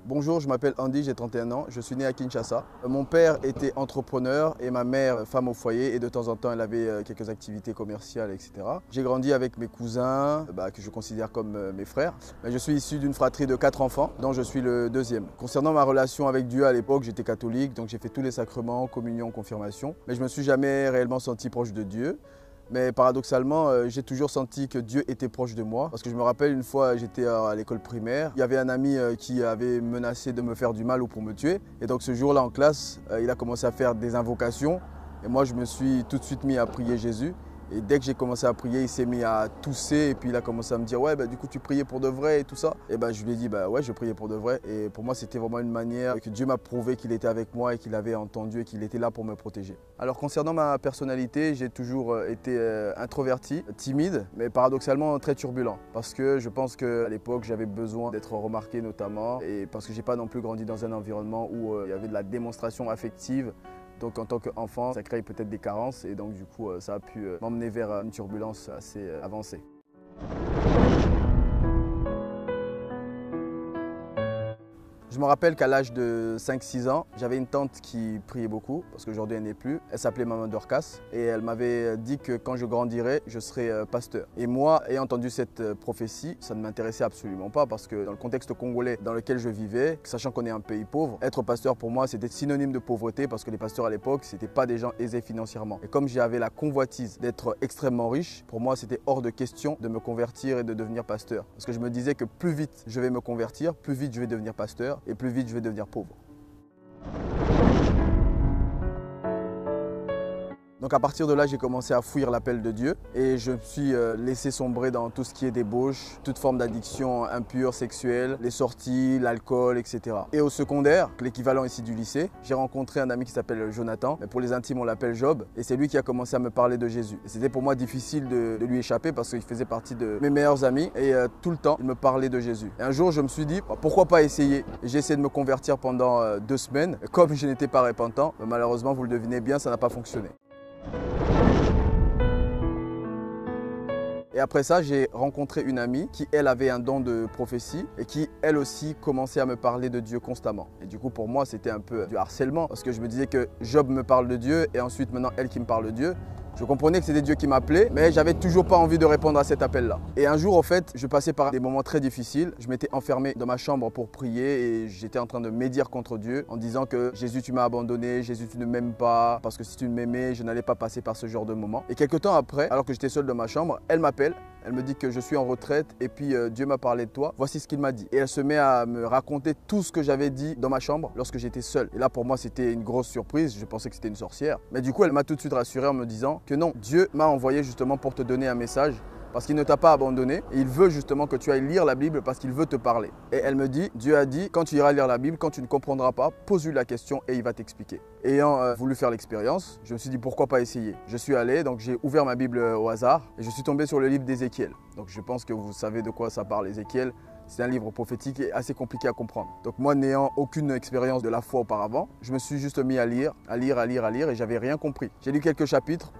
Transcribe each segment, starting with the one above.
Bonjour, je m'appelle Andy, j'ai 31 ans, je suis né à Kinshasa. Mon père était entrepreneur et ma mère femme au foyer et de temps en temps elle avait quelques activités commerciales, etc. J'ai grandi avec mes cousins, que je considère comme mes frères. Mais je suis issu d'une fratrie de 4 enfants dont je suis le deuxième. Concernant ma relation avec Dieu à l'époque, j'étais catholique, donc j'ai fait tous les sacrements, communion, confirmation. Mais je ne me suis jamais réellement senti proche de Dieu. Mais paradoxalement, j'ai toujours senti que Dieu était proche de moi. Parce que je me rappelle une fois, j'étais à l'école primaire. Il y avait un ami qui avait menacé de me faire du mal ou pour me tuer. Et donc ce jour-là en classe, il a commencé à faire des invocations. Et moi, je me suis tout de suite mis à prier Jésus. Et dès que j'ai commencé à prier, il s'est mis à tousser et puis il a commencé à me dire « Ouais, du coup, tu priais pour de vrai et tout ça ?» Et je lui ai dit « Ouais, je priais pour de vrai. » Et pour moi, c'était vraiment une manière que Dieu m'a prouvé qu'il était avec moi et qu'il avait entendu et qu'il était là pour me protéger. Alors concernant ma personnalité, j'ai toujours été introverti, timide, mais paradoxalement très turbulent. Parce que je pense qu'à l'époque, j'avais besoin d'être remarqué notamment et parce que je n'ai pas non plus grandi dans un environnement où il y avait de la démonstration affective. Donc en tant qu'enfant, ça crée peut-être des carences et donc du coup, ça a pu m'emmener vers une turbulence assez avancée. Je me rappelle qu'à l'âge de 5-6 ans, j'avais une tante qui priait beaucoup, parce qu'aujourd'hui elle n'est plus. Elle s'appelait Maman Dorcas et elle m'avait dit que quand je grandirais, je serais pasteur. Et moi, ayant entendu cette prophétie, ça ne m'intéressait absolument pas parce que dans le contexte congolais dans lequel je vivais, sachant qu'on est un pays pauvre, être pasteur pour moi c'était synonyme de pauvreté parce que les pasteurs à l'époque, ce n'étaient pas des gens aisés financièrement. Et comme j'avais la convoitise d'être extrêmement riche, pour moi c'était hors de question de me convertir et de devenir pasteur. Parce que je me disais que plus vite je vais me convertir, plus vite je vais devenir pasteur. Et plus vite je vais devenir pauvre. Donc à partir de là, j'ai commencé à fuir l'appel de Dieu et je me suis laissé sombrer dans tout ce qui est débauche, toute forme d'addiction impure, sexuelle, les sorties, l'alcool, etc. Et au secondaire, l'équivalent ici du lycée, j'ai rencontré un ami qui s'appelle Jonathan, mais pour les intimes on l'appelle Job, et c'est lui qui a commencé à me parler de Jésus. Et c'était pour moi difficile de lui échapper parce qu'il faisait partie de mes meilleurs amis et tout le temps il me parlait de Jésus. Et un jour je me suis dit, pourquoi pas essayer? J'ai essayé de me convertir pendant 2 semaines, comme je n'étais pas repentant, malheureusement vous le devinez bien, ça n'a pas fonctionné. Et après ça, j'ai rencontré une amie qui, elle, avait un don de prophétie et qui, elle aussi, commençait à me parler de Dieu constamment. Et du coup, pour moi, c'était un peu du harcèlement parce que je me disais que Job me parle de Dieu et ensuite, maintenant, elle qui me parle de Dieu. Je comprenais que c'était Dieu qui m'appelait, mais j'avais toujours pas envie de répondre à cet appel-là. Et un jour, en fait, je passais par des moments très difficiles. Je m'étais enfermé dans ma chambre pour prier et j'étais en train de médire contre Dieu en disant que Jésus, tu m'as abandonné, Jésus, tu ne m'aimes pas, parce que si tu m'aimais, je n'allais pas passer par ce genre de moment. Et quelques temps après, alors que j'étais seul dans ma chambre, elle m'appelle. Elle me dit que je suis en retraite et puis Dieu m'a parlé de toi. Voici ce qu'il m'a dit. Et elle se met à me raconter tout ce que j'avais dit dans ma chambre lorsque j'étais seul. Et là, pour moi, c'était une grosse surprise. Je pensais que c'était une sorcière. Mais du coup, elle m'a tout de suite rassuré en me disant que non, Dieu m'a envoyé justement pour te donner un message. Parce qu'il ne t'a pas abandonné et il veut justement que tu ailles lire la Bible parce qu'il veut te parler. Et elle me dit, Dieu a dit, quand tu iras lire la Bible, quand tu ne comprendras pas, pose-lui la question et il va t'expliquer. Ayant voulu faire l'expérience, je me suis dit pourquoi pas essayer. Je suis allé, donc j'ai ouvert ma Bible au hasard et je suis tombé sur le livre d'Ézéchiel. Donc je pense que vous savez de quoi ça parle, Ézéchiel. C'est un livre prophétique et assez compliqué à comprendre. Donc moi, n'ayant aucune expérience de la foi auparavant, je me suis juste mis à lire et j'avais rien compris. J'ai lu quelques chapitres.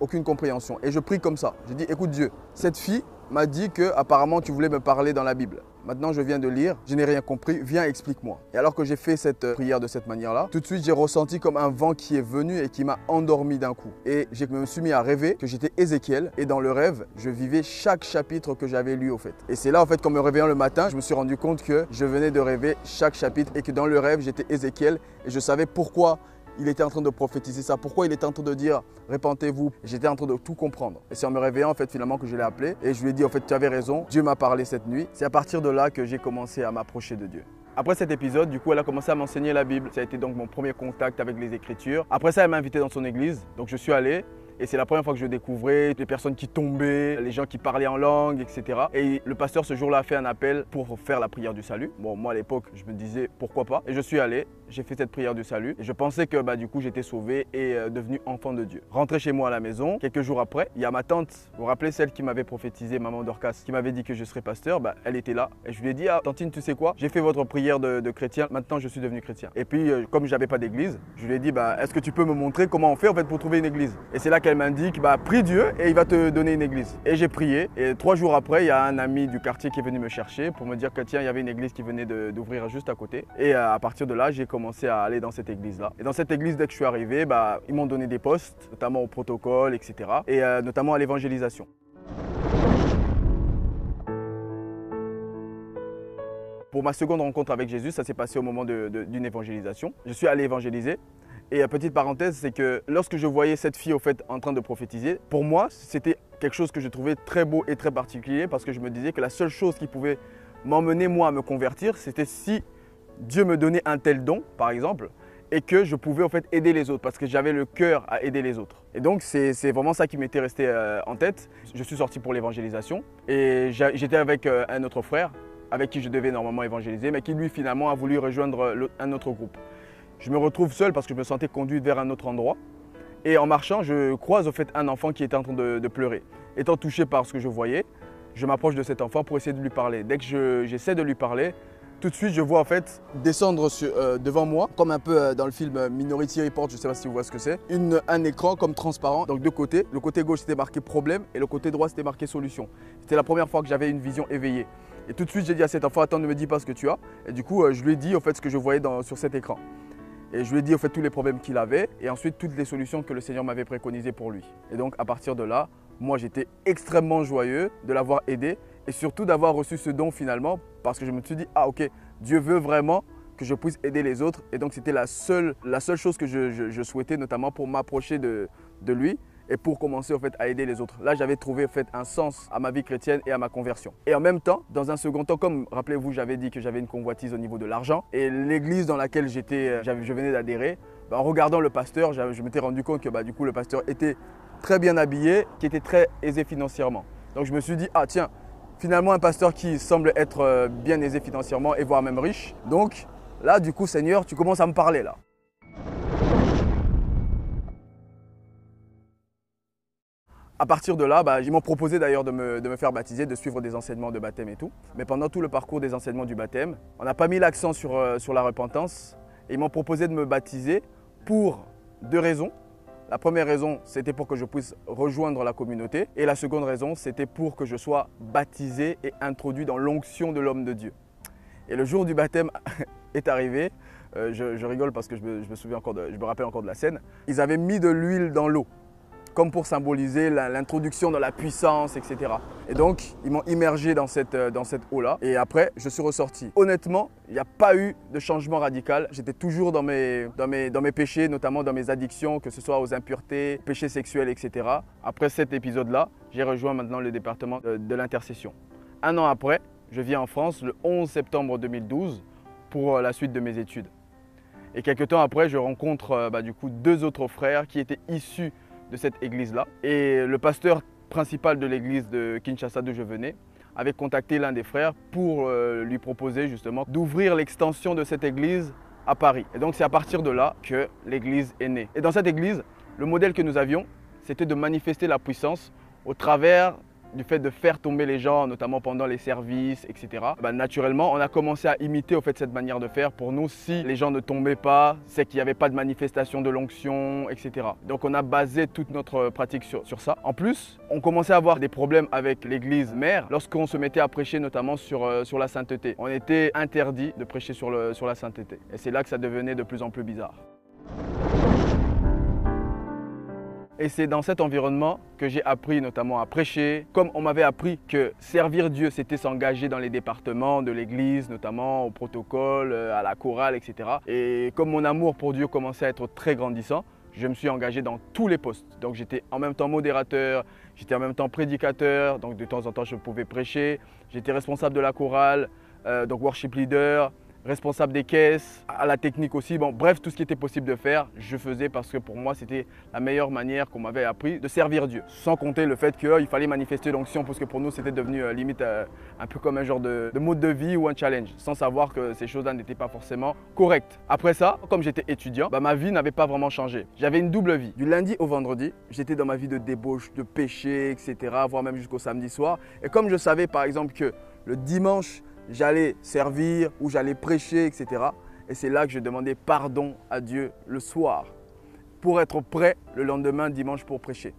Aucune compréhension. Et je prie comme ça. Je dis, écoute Dieu, cette fille m'a dit que apparemment tu voulais me parler dans la Bible. Maintenant, je viens de lire, je n'ai rien compris, viens explique-moi. Et alors que j'ai fait cette prière de cette manière-là, tout de suite j'ai ressenti comme un vent qui est venu et qui m'a endormi d'un coup. Et je me suis mis à rêver que j'étais Ézéchiel et dans le rêve, je vivais chaque chapitre que j'avais lu au fait. Et c'est là en fait qu'en me réveillant le matin, je me suis rendu compte que je venais de rêver chaque chapitre et que dans le rêve, j'étais Ézéchiel et je savais pourquoi il était en train de prophétiser ça. Pourquoi il était en train de dire « Repentez-vous » J'étais en train de tout comprendre. Et c'est en me réveillant en fait finalement que je l'ai appelé et je lui ai dit en fait tu avais raison, Dieu m'a parlé cette nuit. C'est à partir de là que j'ai commencé à m'approcher de Dieu. Après cet épisode, du coup, elle a commencé à m'enseigner la Bible. Ça a été donc mon premier contact avec les Écritures. Après ça, elle m'a invité dans son église. Donc je suis allé. Et c'est la première fois que je découvrais les personnes qui tombaient, les gens qui parlaient en langue, etc. Et le pasteur ce jour-là a fait un appel pour faire la prière du salut. Bon, moi à l'époque, je me disais pourquoi pas. Et je suis allé, j'ai fait cette prière du salut. Et je pensais que du coup, j'étais sauvé et devenu enfant de Dieu. Rentré chez moi à la maison, quelques jours après, il y a ma tante, vous vous rappelez celle qui m'avait prophétisé, Maman Dorcas, qui m'avait dit que je serais pasteur, elle était là. Et je lui ai dit, ah tantine, tu sais quoi? J'ai fait votre prière de chrétien, maintenant je suis devenu chrétien. Et puis, comme je n'avais pas d'église, je lui ai dit, est-ce que tu peux me montrer comment on fait en fait pour trouver une église? Et c'est là qu'elle elle m'indique, prie Dieu et il va te donner une église. Et j'ai prié et 3 jours après, il y a un ami du quartier qui est venu me chercher pour me dire que tiens, il y avait une église qui venait d'ouvrir juste à côté. Et à partir de là, j'ai commencé à aller dans cette église-là. Et dans cette église, dès que je suis arrivé, ils m'ont donné des postes, notamment au protocole, etc. Et notamment à l'évangélisation. Pour ma seconde rencontre avec Jésus, ça s'est passé au moment d'une évangélisation. Je suis allé évangéliser. Et petite parenthèse, c'est que lorsque je voyais cette fille au fait en train de prophétiser, pour moi, c'était quelque chose que je trouvais très beau et très particulier parce que je me disais que la seule chose qui pouvait m'emmener moi à me convertir, c'était si Dieu me donnait un tel don, par exemple, et que je pouvais en fait aider les autres parce que j'avais le cœur à aider les autres. Et donc c'est vraiment ça qui m'était resté en tête. Je suis sorti pour l'évangélisation et j'étais avec un autre frère avec qui je devais normalement évangéliser, mais qui lui finalement a voulu rejoindre un autre groupe. Je me retrouve seul parce que je me sentais conduit vers un autre endroit. Et en marchant, je croise au fait un enfant qui était en train de pleurer. Étant touché par ce que je voyais, je m'approche de cet enfant pour essayer de lui parler. Dès que j'essaie de lui parler, tout de suite je vois en fait descendre devant moi, comme un peu dans le film Minority Report, je ne sais pas si vous voyez ce que c'est, un écran comme transparent, donc deux côtés. Le côté gauche c'était marqué problème et le côté droit c'était marqué solution. C'était la première fois que j'avais une vision éveillée. Et tout de suite j'ai dit à cet enfant, attends, ne me dis pas ce que tu as. Et du coup je lui ai dit en fait ce que je voyais sur cet écran. Et je lui ai dit en fait tous les problèmes qu'il avait et ensuite toutes les solutions que le Seigneur m'avait préconisées pour lui. Et donc à partir de là, moi j'étais extrêmement joyeux de l'avoir aidé et surtout d'avoir reçu ce don finalement parce que je me suis dit, ah ok, Dieu veut vraiment que je puisse aider les autres. Et donc c'était la seule chose que je souhaitais, notamment pour m'approcher de lui et pour commencer en fait, à aider les autres. Là, j'avais trouvé en fait, un sens à ma vie chrétienne et à ma conversion. Et en même temps, dans un second temps, comme rappelez-vous, j'avais dit que j'avais une convoitise au niveau de l'argent et l'église dans laquelle je venais d'adhérer, en regardant le pasteur, je m'étais rendu compte que du coup, le pasteur était très bien habillé, qui était très aisé financièrement. Donc je me suis dit, ah tiens, finalement un pasteur qui semble être bien aisé financièrement et voire même riche. Donc là, du coup, Seigneur, tu commences à me parler là. À partir de là, ils m'ont proposé d'ailleurs de me faire baptiser, de suivre des enseignements de baptême et tout. Mais pendant tout le parcours des enseignements du baptême, on n'a pas mis l'accent sur la repentance. Et ils m'ont proposé de me baptiser pour 2 raisons. La première raison, c'était pour que je puisse rejoindre la communauté. Et la seconde raison, c'était pour que je sois baptisé et introduit dans l'onction de l'homme de Dieu. Et le jour du baptême est arrivé. Je rigole parce que je me rappelle encore de la scène. Ils avaient mis de l'huile dans l'eau, comme pour symboliser l'introduction dans la puissance, etc. Et donc, ils m'ont immergé dans cette eau-là. Et après, je suis ressorti. Honnêtement, il n'y a pas eu de changement radical. J'étais toujours dans mes péchés, notamment dans mes addictions, que ce soit aux impuretés, péchés sexuels, etc. Après cet épisode-là, j'ai rejoint maintenant le département de l'intercession. 1 an après, je viens en France le 11 septembre 2012 pour la suite de mes études. Et quelques temps après, je rencontre du coup 2 autres frères qui étaient issus de cette église-là. Et le pasteur principal de l'église de Kinshasa d'où je venais avait contacté l'un des frères pour lui proposer justement d'ouvrir l'extension de cette église à Paris. Et donc c'est à partir de là que l'église est née. Et dans cette église, le modèle que nous avions, c'était de manifester la puissance au travers du fait de faire tomber les gens, notamment pendant les services, etc. Naturellement, on a commencé à imiter au fait cette manière de faire. Pour nous, si les gens ne tombaient pas, c'est qu'il n'y avait pas de manifestation de l'onction, etc. Donc on a basé toute notre pratique sur ça. En plus, on commençait à avoir des problèmes avec l'église mère lorsqu'on se mettait à prêcher notamment sur la sainteté. On était interdit de prêcher sur la sainteté. Et c'est là que ça devenait de plus en plus bizarre. Et c'est dans cet environnement que j'ai appris notamment à prêcher. Comme on m'avait appris que servir Dieu, c'était s'engager dans les départements de l'église, notamment au protocole, à la chorale, etc. Et comme mon amour pour Dieu commençait à être très grandissant, je me suis engagé dans tous les postes. Donc j'étais en même temps modérateur, j'étais en même temps prédicateur, donc de temps en temps je pouvais prêcher. J'étais responsable de la chorale, donc worship leader, responsable des caisses, à la technique aussi. Bon, bref, tout ce qui était possible de faire, je faisais parce que pour moi, c'était la meilleure manière qu'on m'avait appris de servir Dieu. Sans compter le fait qu'il fallait manifester l'onction parce que pour nous, c'était devenu limite un peu comme un genre de mode de vie ou un challenge, sans savoir que ces choses-là n'étaient pas forcément correctes. Après ça, comme j'étais étudiant, ma vie n'avait pas vraiment changé. J'avais une double vie. Du lundi au vendredi, j'étais dans ma vie de débauche, de péché, etc., voire même jusqu'au samedi soir. Et comme je savais par exemple que le dimanche, j'allais servir ou j'allais prêcher, etc. Et c'est là que je demandais pardon à Dieu le soir. pour être prêt le lendemain, dimanche, pour prêcher.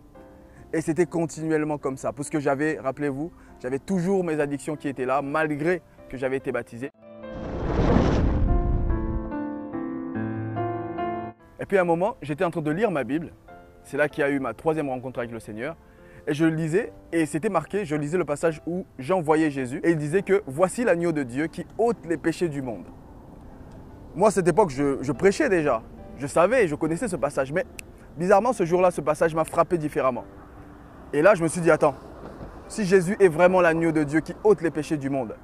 Et c'était continuellement comme ça. Parce que j'avais, rappelez-vous, j'avais toujours mes addictions qui étaient là, malgré que j'avais été baptisé. Et puis à un moment, j'étais en train de lire ma Bible. C'est là qu'il y a eu ma troisième rencontre avec le Seigneur. Et je le lisais, et c'était marqué, je lisais le passage où Jean voyait Jésus. Et il disait que voici l'agneau de Dieu qui ôte les péchés du monde. Moi, à cette époque, je prêchais déjà. Je savais, je connaissais ce passage. Mais bizarrement, ce jour-là, ce passage m'a frappé différemment. Et là, je me suis dit, attends, si Jésus est vraiment l'agneau de Dieu qui ôte les péchés du monde,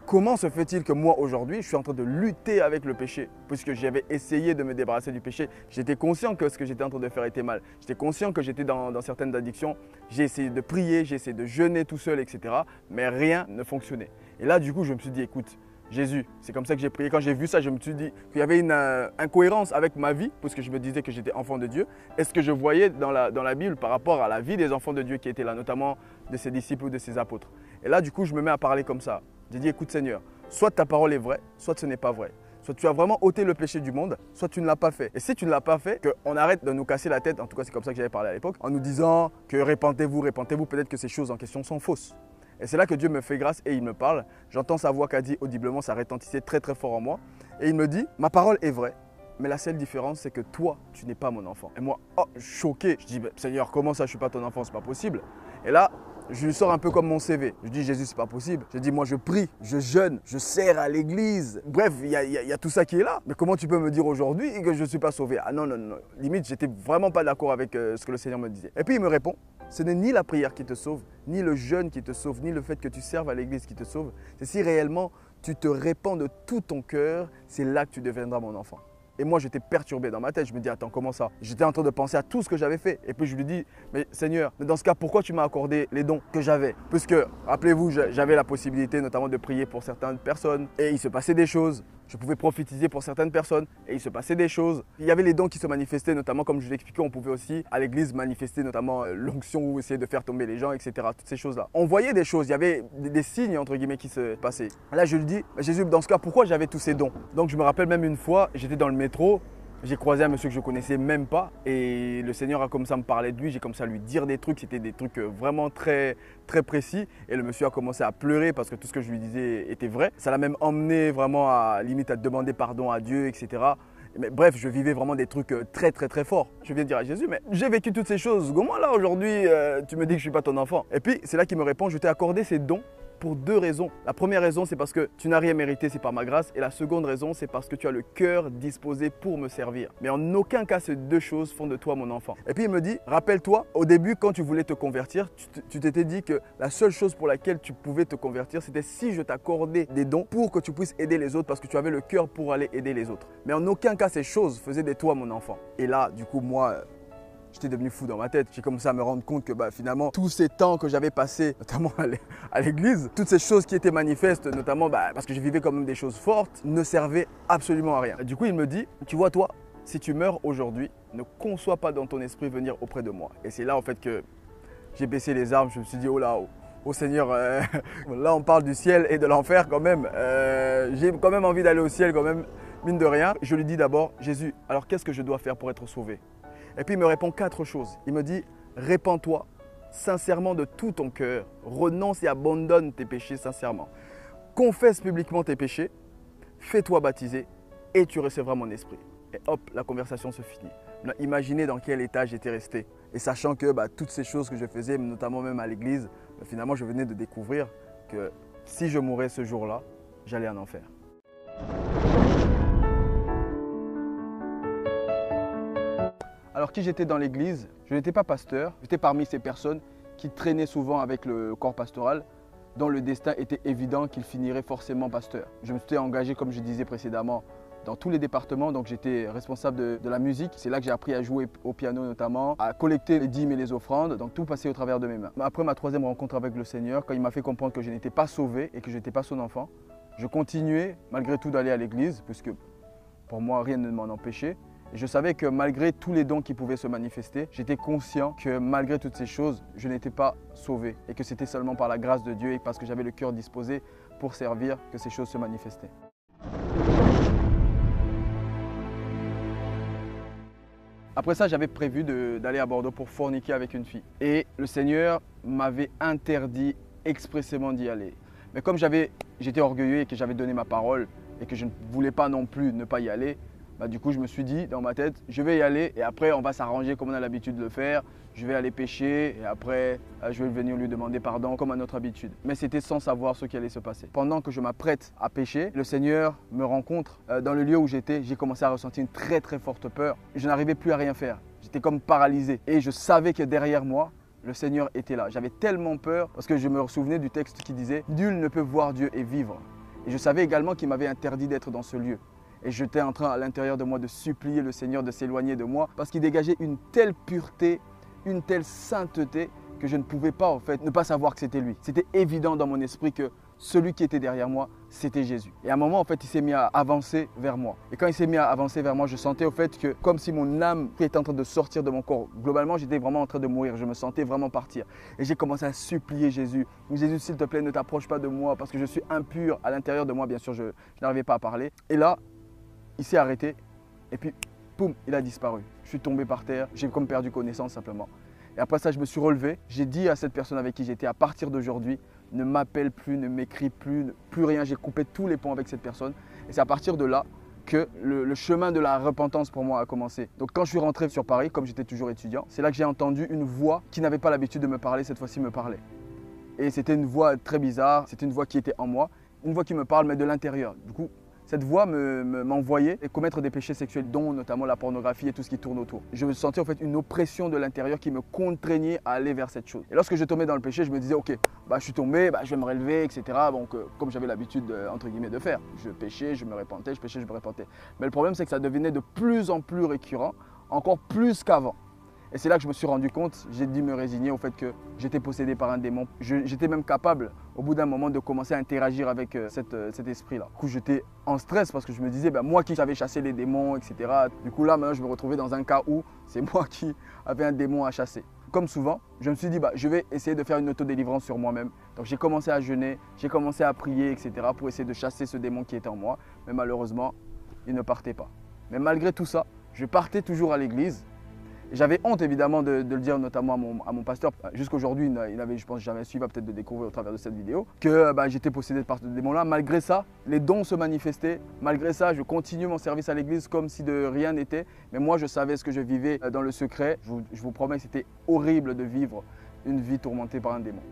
comment se fait-il que moi, aujourd'hui, je suis en train de lutter avec le péché? Puisque j'avais essayé de me débarrasser du péché, j'étais conscient que ce que j'étais en train de faire était mal. J'étais conscient que j'étais dans certaines addictions. J'ai essayé de prier, j'ai essayé de jeûner tout seul, etc. Mais rien ne fonctionnait. Et là, du coup, je me suis dit, écoute, Jésus, c'est comme ça que j'ai prié. Quand j'ai vu ça, je me suis dit qu'il y avait une incohérence avec ma vie, puisque je me disais que j'étais enfant de Dieu. Et ce que je voyais dans la Bible par rapport à la vie des enfants de Dieu qui étaient là, notamment de ses disciples ou de ses apôtres. Et là, du coup, je me mets à parler comme ça. J'ai dit, écoute Seigneur, soit ta parole est vraie, soit ce n'est pas vrai. Soit tu as vraiment ôté le péché du monde, soit tu ne l'as pas fait. Et si tu ne l'as pas fait, qu'on arrête de nous casser la tête, en tout cas c'est comme ça que j'avais parlé à l'époque, en nous disant que répentez-vous, peut-être que ces choses en question sont fausses. Et c'est là que Dieu me fait grâce et il me parle. J'entends sa voix qu'a dit audiblement, ça retentissait très très fort en moi. Et il me dit, ma parole est vraie, mais la seule différence c'est que toi, tu n'es pas mon enfant. Et moi, oh, choqué, je dis, Seigneur, comment ça je ne suis pas ton enfant, c'est pas possible. Et là, je lui sors un peu comme mon CV. Je dis, Jésus, c'est pas possible. Je dis, moi, je prie, je jeûne, je sers à l'église. Bref, il y a tout ça qui est là. Mais comment tu peux me dire aujourd'hui que je ne suis pas sauvé? Ah non, non, non. Limite, j'étais vraiment pas d'accord avec ce que le Seigneur me disait. Et puis, il me répond, ce n'est ni la prière qui te sauve, ni le jeûne qui te sauve, ni le fait que tu serves à l'église qui te sauve. C'est si réellement tu te répands de tout ton cœur, c'est là que tu deviendras mon enfant. Et moi, j'étais perturbé dans ma tête. Je me dis, attends, comment ça? J'étais en train de penser à tout ce que j'avais fait. Et puis, je lui dis, mais Seigneur, dans ce cas, pourquoi tu m'as accordé les dons que j'avais? Puisque, rappelez-vous, j'avais la possibilité notamment de prier pour certaines personnes. Et il se passait des choses. Je pouvais prophétiser pour certaines personnes. Et il se passait des choses. Il y avait les dons qui se manifestaient, notamment, comme je l'ai expliqué, on pouvait aussi, à l'église, manifester notamment l'onction ou essayer de faire tomber les gens, etc. Toutes ces choses-là. On voyait des choses. Il y avait des signes, entre guillemets, qui se passaient. Là, je lui dis, Jésus, dans ce cas, pourquoi j'avais tous ces dons? Donc, je me rappelle même une fois, j'étais dans le métro, j'ai croisé un monsieur que je ne connaissais même pas et le Seigneur a comme ça me parler de lui, j'ai commencé à lui dire des trucs, c'était des trucs vraiment très précis et le monsieur a commencé à pleurer parce que tout ce que je lui disais était vrai. Ça l'a même emmené vraiment à limite à demander pardon à Dieu, etc. Mais bref, je vivais vraiment des trucs très forts. Je viens de dire à Jésus, mais j'ai vécu toutes ces choses, comment là aujourd'hui tu me dis que je ne suis pas ton enfant? Et puis c'est là qu'il me répond, je t'ai accordé ces dons pour deux raisons. La première raison, c'est parce que tu n'as rien mérité, c'est par ma grâce. Et la seconde raison, c'est parce que tu as le cœur disposé pour me servir. Mais en aucun cas, ces deux choses font de toi mon enfant. Et puis il me dit, rappelle-toi, au début, quand tu voulais te convertir, tu t'étais dit que la seule chose pour laquelle tu pouvais te convertir, c'était si je t'accordais des dons pour que tu puisses aider les autres parce que tu avais le cœur pour aller aider les autres. Mais en aucun cas, ces choses faisaient de toi mon enfant. Et là, du coup, moi, j'étais devenu fou dans ma tête. J'ai commencé à me rendre compte que finalement, tous ces temps que j'avais passés, notamment à l'église, toutes ces choses qui étaient manifestes, notamment parce que je vivais quand même des choses fortes, ne servaient absolument à rien. Et du coup, il me dit, tu vois toi, si tu meurs aujourd'hui, ne conçois pas dans ton esprit venir auprès de moi. Et c'est là en fait que j'ai baissé les armes, je me suis dit, oh là, oh Seigneur, là on parle du ciel et de l'enfer quand même. J'ai quand même envie d'aller au ciel quand même, mine de rien. Je lui dis d'abord, Jésus, alors qu'est-ce que je dois faire pour être sauvé? Et puis il me répond 4 choses. Il me dit, répands-toi sincèrement de tout ton cœur, renonce et abandonne tes péchés sincèrement. Confesse publiquement tes péchés, fais-toi baptiser et tu recevras mon esprit. Et hop, la conversation se finit. Imaginez dans quel état j'étais resté. Et sachant que toutes ces choses que je faisais, notamment même à l'église, finalement je venais de découvrir que si je mourais ce jour-là, j'allais en enfer. Alors qui j'étais dans l'église, je n'étais pas pasteur, j'étais parmi ces personnes qui traînaient souvent avec le corps pastoral, dont le destin était évident qu'il finirait forcément pasteur. Je me suis engagé, comme je disais précédemment, dans tous les départements, donc j'étais responsable de la musique. C'est là que j'ai appris à jouer au piano notamment, à collecter les dîmes et les offrandes, donc tout passait au travers de mes mains. Après ma troisième rencontre avec le Seigneur, quand il m'a fait comprendre que je n'étais pas sauvé et que je n'étais pas son enfant, je continuais malgré tout d'aller à l'église, puisque pour moi rien ne m'en empêchait. Et je savais que malgré tous les dons qui pouvaient se manifester, j'étais conscient que malgré toutes ces choses, je n'étais pas sauvé et que c'était seulement par la grâce de Dieu et parce que j'avais le cœur disposé pour servir que ces choses se manifestaient. Après ça, j'avais prévu d'aller à Bordeaux pour forniquer avec une fille. Et le Seigneur m'avait interdit expressément d'y aller. Mais comme j'étais orgueilleux et que j'avais donné ma parole et que je ne voulais pas non plus ne pas y aller, du coup, je me suis dit dans ma tête, je vais y aller et après, on va s'arranger comme on a l'habitude de le faire. Je vais aller pécher et après, je vais venir lui demander pardon comme à notre habitude. Mais c'était sans savoir ce qui allait se passer. Pendant que je m'apprête à pécher, le Seigneur me rencontre dans le lieu où j'étais. J'ai commencé à ressentir une très très forte peur. Je n'arrivais plus à rien faire. J'étais comme paralysé et je savais que derrière moi, le Seigneur était là. J'avais tellement peur parce que je me souvenais du texte qui disait « Nul ne peut voir Dieu et vivre ». Et je savais également qu'il m'avait interdit d'être dans ce lieu. Et j'étais en train à l'intérieur de moi de supplier le Seigneur de s'éloigner de moi parce qu'il dégageait une telle pureté, une telle sainteté que je ne pouvais pas en fait ne pas savoir que c'était lui. C'était évident dans mon esprit que celui qui était derrière moi, c'était Jésus. Et à un moment, en fait, il s'est mis à avancer vers moi. Et quand il s'est mis à avancer vers moi, je sentais au fait que comme si mon âme était en train de sortir de mon corps. Globalement, j'étais vraiment en train de mourir. Je me sentais vraiment partir. Et j'ai commencé à supplier Jésus. Jésus, s'il te plaît, ne t'approche pas de moi parce que je suis impur à l'intérieur de moi. Bien sûr, je n'arrivais pas à parler. Et là, il s'est arrêté et puis, poum, il a disparu. Je suis tombé par terre, j'ai comme perdu connaissance simplement. Et après ça, je me suis relevé. J'ai dit à cette personne avec qui j'étais, à partir d'aujourd'hui, ne m'appelle plus, ne m'écris plus, plus rien. J'ai coupé tous les ponts avec cette personne. Et c'est à partir de là que le chemin de la repentance pour moi a commencé. Donc quand je suis rentré sur Paris, comme j'étais toujours étudiant, c'est là que j'ai entendu une voix qui n'avait pas l'habitude de me parler, cette fois-ci me parlait. Et c'était une voix très bizarre, c'était une voix qui était en moi, une voix qui me parle mais de l'intérieur. Du coup, cette voix m'envoyait commettre des péchés sexuels, dont notamment la pornographie et tout ce qui tourne autour. Je me sentais en fait une oppression de l'intérieur qui me contraignait à aller vers cette chose. Et lorsque je tombais dans le péché, je me disais, ok, je suis tombé, je vais me relever, etc. Donc, comme j'avais l'habitude, entre guillemets, de faire. Je péchais, je me repentais, je péchais, je me repentais. Mais le problème, c'est que ça devenait de plus en plus récurrent, encore plus qu'avant. Et c'est là que je me suis rendu compte, j'ai dû me résigner au fait que j'étais possédé par un démon. J'étais même capable, au bout d'un moment, de commencer à interagir avec cet esprit-là. Du coup, j'étais en stress parce que je me disais, moi qui savais chasser les démons, etc. Du coup, là, maintenant, je me retrouvais dans un cas où c'est moi qui avais un démon à chasser. Comme souvent, je me suis dit, je vais essayer de faire une autodélivrance sur moi-même. Donc, j'ai commencé à jeûner, j'ai commencé à prier, etc. pour essayer de chasser ce démon qui était en moi. Mais malheureusement, il ne partait pas. Mais malgré tout ça, je partais toujours à l'église. J'avais honte évidemment de le dire notamment à mon pasteur. Jusqu'aujourd'hui, il n'avait, je pense, jamais su, il va peut-être le découvrir au travers de cette vidéo, que j'étais possédé par ce démon-là. Malgré ça, les dons se manifestaient. Malgré ça, je continue mon service à l'église comme si de rien n'était. Mais moi, je savais ce que je vivais dans le secret. Je vous promets que c'était horrible de vivre une vie tourmentée par un démon.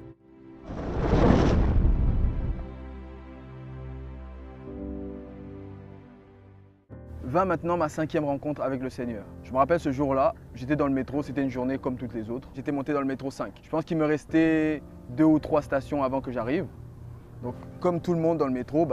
Vint maintenant ma 5e rencontre avec le Seigneur. Je me rappelle ce jour-là, j'étais dans le métro, c'était une journée comme toutes les autres. J'étais monté dans le métro 5. Je pense qu'il me restait 2 ou 3 stations avant que j'arrive. Donc comme tout le monde dans le métro,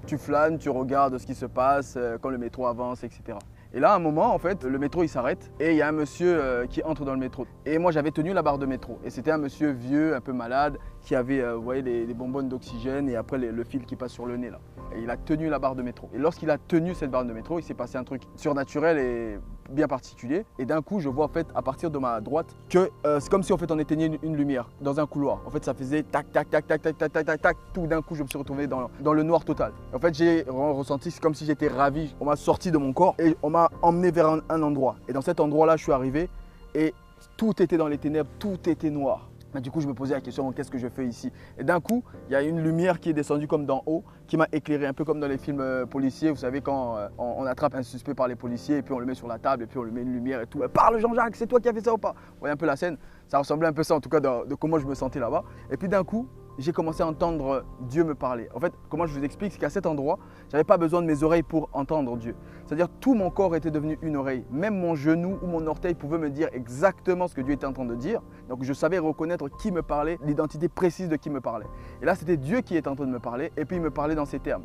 tu flânes, tu regardes ce qui se passe, quand le métro avance, etc. Et là, à un moment, en fait, le métro il s'arrête et il y a un monsieur qui entre dans le métro. Et moi, j'avais tenu la barre de métro. Et c'était un monsieur vieux, un peu malade, qui avait, vous voyez, les bonbonnes d'oxygène et après le fil qui passe sur le nez là. Et il a tenu la barre de métro. Et lorsqu'il a tenu cette barre de métro, il s'est passé un truc surnaturel et bien particulier. Et d'un coup, je vois en fait à partir de ma droite que c'est comme si en fait on éteignait une lumière dans un couloir. En fait, ça faisait tac, tac, tac, tac, tac, tac, tac, tac, tac. Tout d'un coup, je me suis retrouvé dans le noir total. En fait, j'ai ressenti, c'est comme si j'étais ravi. On m'a sorti de mon corps et on m'a emmené vers un endroit. Et dans cet endroit-là, je suis arrivé et tout était dans les ténèbres, tout était noir. Du coup, je me posais la question, qu'est-ce que je fais ici? Et d'un coup, il y a une lumière qui est descendue comme d'en haut, qui m'a éclairé, un peu comme dans les films policiers. Vous savez, quand on attrape un suspect par les policiers, et puis on le met sur la table, et puis on lui met une lumière et tout. Parle Jean-Jacques, c'est toi qui as fait ça ou pas? Vous voyez un peu la scène? Ça ressemblait un peu ça, en tout cas, de comment je me sentais là-bas. Et puis d'un coup, j'ai commencé à entendre Dieu me parler. En fait, comment je vous explique, c'est qu'à cet endroit, je n'avais pas besoin de mes oreilles pour entendre Dieu. C'est-à-dire tout mon corps était devenu une oreille. Même mon genou ou mon orteil pouvait me dire exactement ce que Dieu était en train de dire. Donc je savais reconnaître qui me parlait, l'identité précise de qui me parlait. Et là, c'était Dieu qui était en train de me parler et puis il me parlait dans ces termes.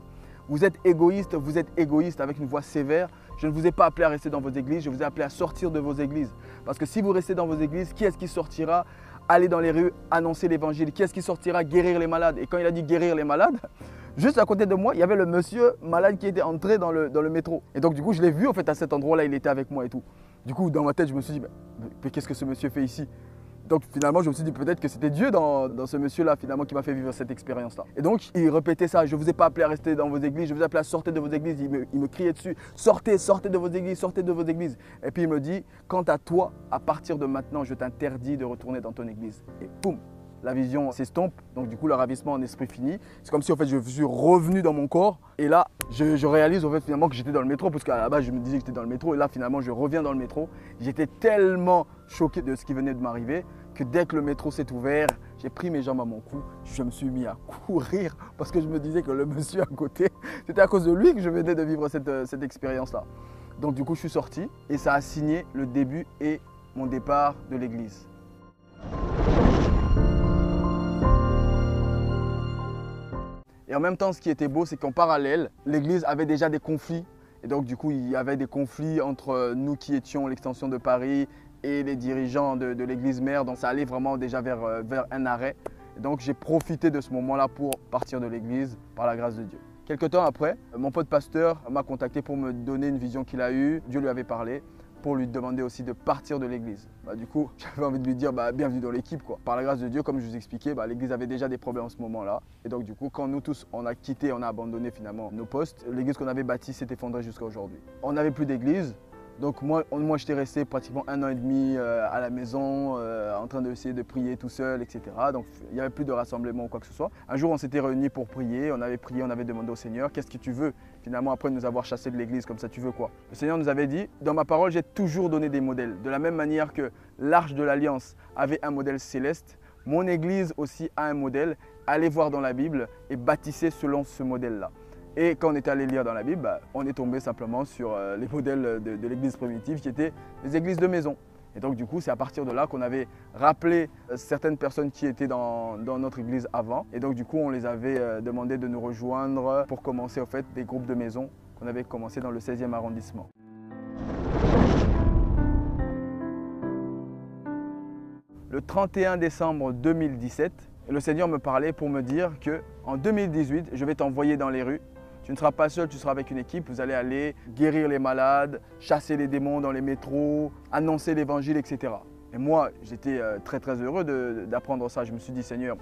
Vous êtes égoïste avec une voix sévère. Je ne vous ai pas appelé à rester dans vos églises, je vous ai appelé à sortir de vos églises. Parce que si vous restez dans vos églises, qui est-ce qui sortira aller dans les rues, annoncer l'évangile? Qui est-ce qui sortira guérir les malades? Et quand il a dit guérir les malades, juste à côté de moi, il y avait le monsieur malade qui était entré dans le métro. Et donc du coup, je l'ai vu en fait à cet endroit-là, il était avec moi et tout. Du coup, dans ma tête, je me suis dit, mais qu'est-ce que ce monsieur fait ici? Donc finalement, je me suis dit peut-être que c'était Dieu dans ce monsieur-là, finalement, qui m'a fait vivre cette expérience-là. Et donc, il répétait ça, je ne vous ai pas appelé à rester dans vos églises, je vous ai appelé à sortir de vos églises. Il me criait dessus, sortez, sortez de vos églises, sortez de vos églises. Et puis il me dit, quant à toi, à partir de maintenant, je t'interdis de retourner dans ton église. Et boum, la vision s'estompe, donc du coup le ravissement en esprit fini. C'est comme si en fait je suis revenu dans mon corps et là je réalise en fait finalement que j'étais dans le métro, parce qu'à la base je me disais que j'étais dans le métro et là finalement je reviens dans le métro. J'étais tellement choqué de ce qui venait de m'arriver que dès que le métro s'est ouvert, j'ai pris mes jambes à mon cou, je me suis mis à courir parce que je me disais que le monsieur à côté, c'était à cause de lui que je venais de vivre cette expérience-là. Donc du coup je suis sorti et ça a signé le début et mon départ de l'église. Et en même temps, ce qui était beau, c'est qu'en parallèle, l'église avait déjà des conflits. Et donc, du coup, il y avait des conflits entre nous qui étions l'extension de Paris et les dirigeants de l'église mère. Donc, ça allait vraiment déjà vers un arrêt. Et donc, j'ai profité de ce moment-là pour partir de l'église par la grâce de Dieu. Quelques temps après, mon pote pasteur m'a contacté pour me donner une vision qu'il a eue. Dieu lui avait parlé, pour lui demander aussi de partir de l'église. Du coup, j'avais envie de lui dire bienvenue dans l'équipe, quoi. Par la grâce de Dieu, comme je vous expliquais, l'église avait déjà des problèmes en ce moment-là. Et donc du coup, quand nous tous, on a quitté, on a abandonné finalement nos postes, l'église qu'on avait bâtie s'est effondrée jusqu'à aujourd'hui. On n'avait plus d'église. Donc moi j'étais resté pratiquement 1 an et demi à la maison, en train d'essayer de prier tout seul, etc. Donc il n'y avait plus de rassemblement ou quoi que ce soit. Un jour on s'était réunis pour prier, on avait prié, on avait demandé au Seigneur, qu'est-ce que tu veux? Finalement après nous avoir chassés de l'église, comme ça tu veux quoi? Le Seigneur nous avait dit, dans ma parole j'ai toujours donné des modèles. De la même manière que l'Arche de l'Alliance avait un modèle céleste, mon église aussi a un modèle. Allez voir dans la Bible et bâtissez selon ce modèle-là. Et quand on était allé lire dans la Bible, on est tombé simplement sur les modèles de l'église primitive qui étaient les églises de maison. Et donc du coup, c'est à partir de là qu'on avait rappelé certaines personnes qui étaient dans notre église avant. Et donc du coup, on les avait demandé de nous rejoindre pour commencer en fait des groupes de maison qu'on avait commencé dans le 16e arrondissement. Le 31 décembre 2017, le Seigneur me parlait pour me dire qu'en 2018, je vais t'envoyer dans les rues. Tu ne seras pas seul, tu seras avec une équipe. Vous allez aller guérir les malades, chasser les démons dans les métros, annoncer l'évangile, etc. Et moi, j'étais très très heureux d'apprendre ça. Je me suis dit, Seigneur,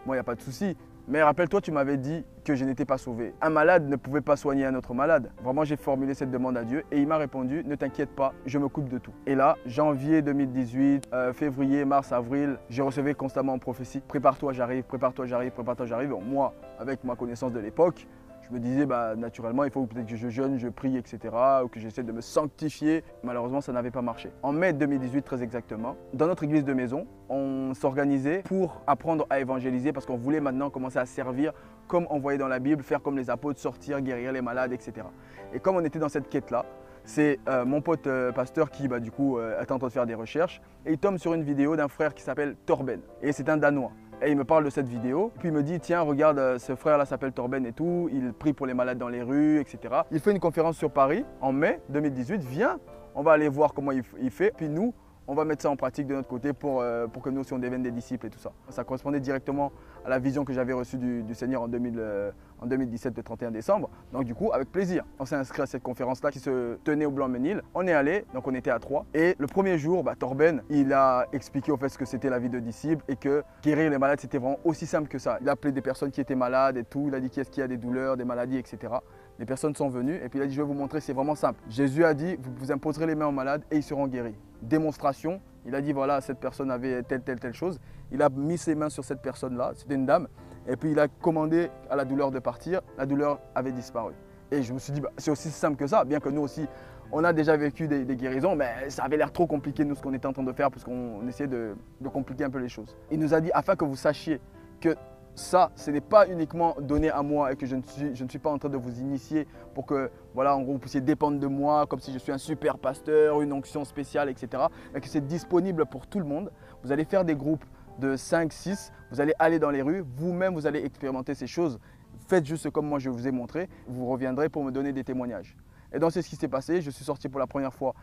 moi, il n'y a pas de souci. Mais rappelle-toi, tu m'avais dit que je n'étais pas sauvé. Un malade ne pouvait pas soigner un autre malade. Vraiment, j'ai formulé cette demande à Dieu et il m'a répondu, ne t'inquiète pas, je me coupe de tout. Et là, janvier 2018, février, mars, avril, j'ai reçu constamment en prophétie, prépare-toi, j'arrive, prépare-toi, j'arrive, prépare-toi, j'arrive. Moi, avec ma connaissance de l'époque, je me disais, naturellement, il faut peut-être que je jeûne, je prie, etc. ou que j'essaie de me sanctifier. Malheureusement, ça n'avait pas marché. En mai 2018, très exactement, dans notre église de maison, on s'organisait pour apprendre à évangéliser parce qu'on voulait maintenant commencer à servir comme on voyait dans la Bible, faire comme les apôtres, sortir, guérir les malades, etc. Et comme on était dans cette quête-là, c'est mon pote pasteur qui du coup est en train de faire des recherches et il tombe sur une vidéo d'un frère qui s'appelle Torben et c'est un Danois. Et il me parle de cette vidéo, puis il me dit tiens regarde ce frère là s'appelle Torben et tout, il prie pour les malades dans les rues, etc. Il fait une conférence sur Paris en mai 2018, viens, on va aller voir comment il fait, puis nous on va mettre ça en pratique de notre côté pour que nous aussi on devienne des disciples et tout ça. Ça correspondait directement à la vision que j'avais reçue du Seigneur en 2017, le 31 décembre. Donc du coup, avec plaisir, on s'est inscrit à cette conférence-là qui se tenait au Blanc-Ménil. On est allé, donc on était à 3. Et le premier jour, Torben, il a expliqué au fait ce que c'était la vie de disciple et que guérir les malades, c'était vraiment aussi simple que ça. Il a appelé des personnes qui étaient malades et tout. Il a dit qu'est-ce qu'il y a des douleurs, des maladies, etc. Les personnes sont venues et puis il a dit je vais vous montrer, c'est vraiment simple. Jésus a dit vous imposerez les mains aux malades et ils seront guéris. Démonstration, il a dit voilà cette personne avait telle chose. Il a mis ses mains sur cette personne-là, c'était une dame. Et puis il a commandé à la douleur de partir, la douleur avait disparu. Et je me suis dit c'est aussi simple que ça, bien que nous aussi on a déjà vécu des guérisons, mais ça avait l'air trop compliqué nous ce qu'on était en train de faire parce qu'on essayait de compliquer un peu les choses. Il nous a dit afin que vous sachiez que ça, ce n'est pas uniquement donné à moi et que je ne suis pas en train de vous initier pour que, voilà, en gros, vous puissiez dépendre de moi comme si je suis un super pasteur, une onction spéciale, etc. Mais que c'est disponible pour tout le monde. Vous allez faire des groupes de 5, 6, vous allez aller dans les rues, vous-même, vous allez expérimenter ces choses. Faites juste comme moi je vous ai montré, vous reviendrez pour me donner des témoignages. Et donc c'est ce qui s'est passé, je suis sorti pour la première fois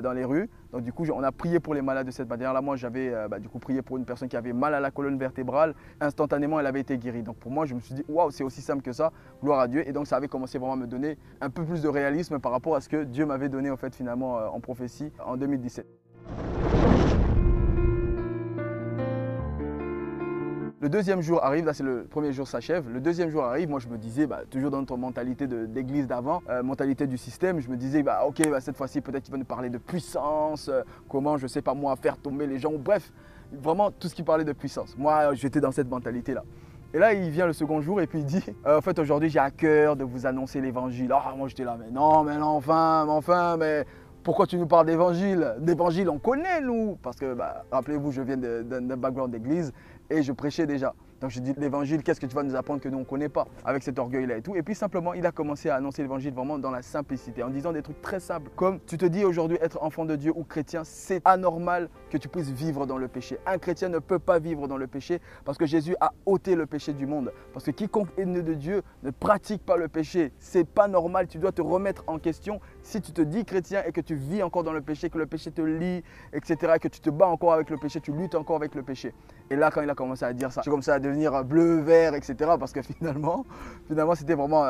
dans les rues. Donc du coup on a prié pour les malades de cette manière-là. Moi j'avais du coup prié pour une personne qui avait mal à la colonne vertébrale. Instantanément elle avait été guérie. Donc pour moi je me suis dit waouh c'est aussi simple que ça, gloire à Dieu. Et donc ça avait commencé vraiment à me donner un peu plus de réalisme par rapport à ce que Dieu m'avait donné en fait finalement en prophétie en 2017. Le deuxième jour arrive, là c'est le premier jour s'achève, le deuxième jour arrive, moi je me disais, toujours dans notre mentalité d'église d'avant, mentalité du système, je me disais, ok, cette fois-ci peut-être qu'il va nous parler de puissance, comment, je sais pas moi, faire tomber les gens, bref, vraiment tout ce qui parlait de puissance. Moi j'étais dans cette mentalité-là. Et là, il vient le second jour et puis il dit, en fait, aujourd'hui, j'ai à cœur de vous annoncer l'évangile. Ah, moi, j'étais là, mais non, enfin, mais pourquoi tu nous parles d'évangile? D'évangile, on connaît, nous. Parce que, rappelez-vous, je viens d'un background d'église et je prêchais déjà. Donc, je dis, l'évangile, qu'est-ce que tu vas nous apprendre que nous, on ne connaît pas? Avec cet orgueil-là et tout. Et puis, simplement, il a commencé à annoncer l'évangile vraiment dans la simplicité, en disant des trucs très simples. Comme tu te dis aujourd'hui, être enfant de Dieu ou chrétien, c'est anormal que tu puisses vivre dans le péché. Un chrétien ne peut pas vivre dans le péché parce que Jésus a ôté le péché du monde. Parce que quiconque est né de Dieu ne pratique pas le péché. C'est pas normal, tu dois te remettre en question. Si tu te dis chrétien et que tu vis encore dans le péché, que le péché te lie, etc., que tu te bats encore avec le péché, tu luttes encore avec le péché. Et là, quand il a commencé à dire ça, j'ai commencé à devenir bleu, vert, etc., parce que finalement c'était vraiment,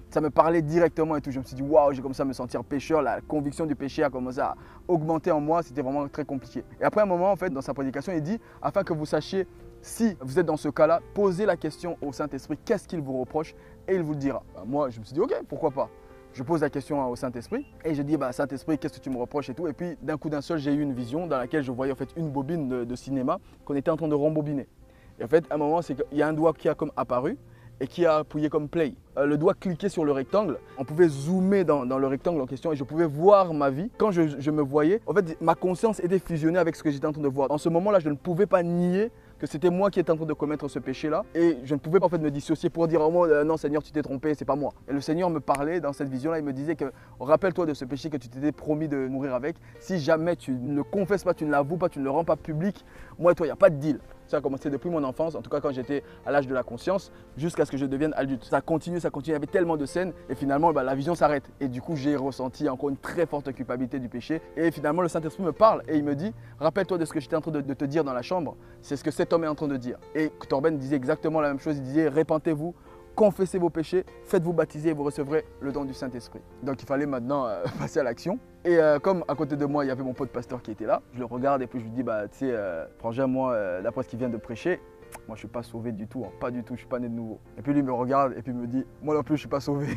ça me parlait directement et tout. Je me suis dit, waouh, j'ai commencé à me sentir pécheur, la conviction du péché a commencé à augmenter en moi, c'était vraiment très compliqué. Et après un moment, en fait, dans sa prédication, il dit, afin que vous sachiez si vous êtes dans ce cas-là, posez la question au Saint-Esprit, qu'est-ce qu'il vous reproche, et il vous le dira. Moi, je me suis dit, ok, pourquoi pas. Je pose la question au Saint-Esprit et je dis, Saint-Esprit, qu'est-ce que tu me reproches et tout. Et puis, d'un coup d'un seul, j'ai eu une vision dans laquelle je voyais en fait une bobine de cinéma qu'on était en train de rembobiner. Et en fait, à un moment, c'est qu'il y a un doigt qui a comme apparu et qui a appuyé comme play. Le doigt cliquait sur le rectangle, on pouvait zoomer dans le rectangle en question et je pouvais voir ma vie. Quand je me voyais, en fait, ma conscience était fusionnée avec ce que j'étais en train de voir. En ce moment-là, je ne pouvais pas nier que c'était moi qui étais en train de commettre ce péché-là et je ne pouvais pas en fait me dissocier pour dire non Seigneur, tu t'es trompé, c'est pas moi. Et le Seigneur me parlait dans cette vision-là, il me disait que rappelle-toi de ce péché que tu t'étais promis de mourir avec. Si jamais tu ne le confesses pas, tu ne l'avoues pas, tu ne le rends pas public, moi et toi, il n'y a pas de deal. Ça a commencé depuis mon enfance, en tout cas quand j'étais à l'âge de la conscience, jusqu'à ce que je devienne adulte. Ça continue, il y avait tellement de scènes et finalement la vision s'arrête. Et du coup j'ai ressenti encore une très forte culpabilité du péché. Et finalement le Saint-Esprit me parle et il me dit, rappelle-toi de ce que j'étais en train de te dire dans la chambre, c'est ce que cet homme est en train de dire. Et Torben disait exactement la même chose, il disait, répentez-vous, confessez vos péchés, faites-vous baptiser et vous recevrez le don du Saint-Esprit. Donc il fallait maintenant passer à l'action. Et comme à côté de moi, il y avait mon pote pasteur qui était là, je le regarde et puis je lui dis, tu sais, frangin, moi, d'après ce qu'il vient de prêcher, moi je ne suis pas sauvé du tout, pas du tout, je ne suis pas né de nouveau. Et puis lui me regarde et puis me dit, moi non plus je ne suis pas sauvé.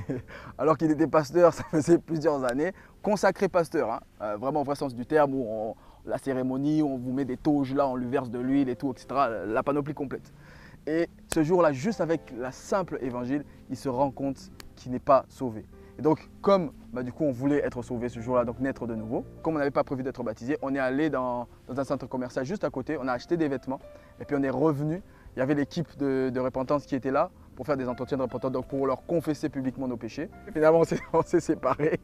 Alors qu'il était pasteur, ça faisait plusieurs années, consacré pasteur, vraiment au vrai sens du terme, où la cérémonie, où on vous met des toges là, on lui verse de l'huile et tout, etc., la panoplie complète. Et ce jour-là, juste avec la simple évangile, il se rend compte qu'il n'est pas sauvé. Et donc, comme du coup on voulait être sauvé ce jour-là, donc naître de nouveau, comme on n'avait pas prévu d'être baptisé, on est allé dans un centre commercial juste à côté, on a acheté des vêtements et puis on est revenu. Il y avait l'équipe de repentance qui était là pour faire des entretiens de repentance, donc pour leur confesser publiquement nos péchés. Et finalement, on s'est séparés.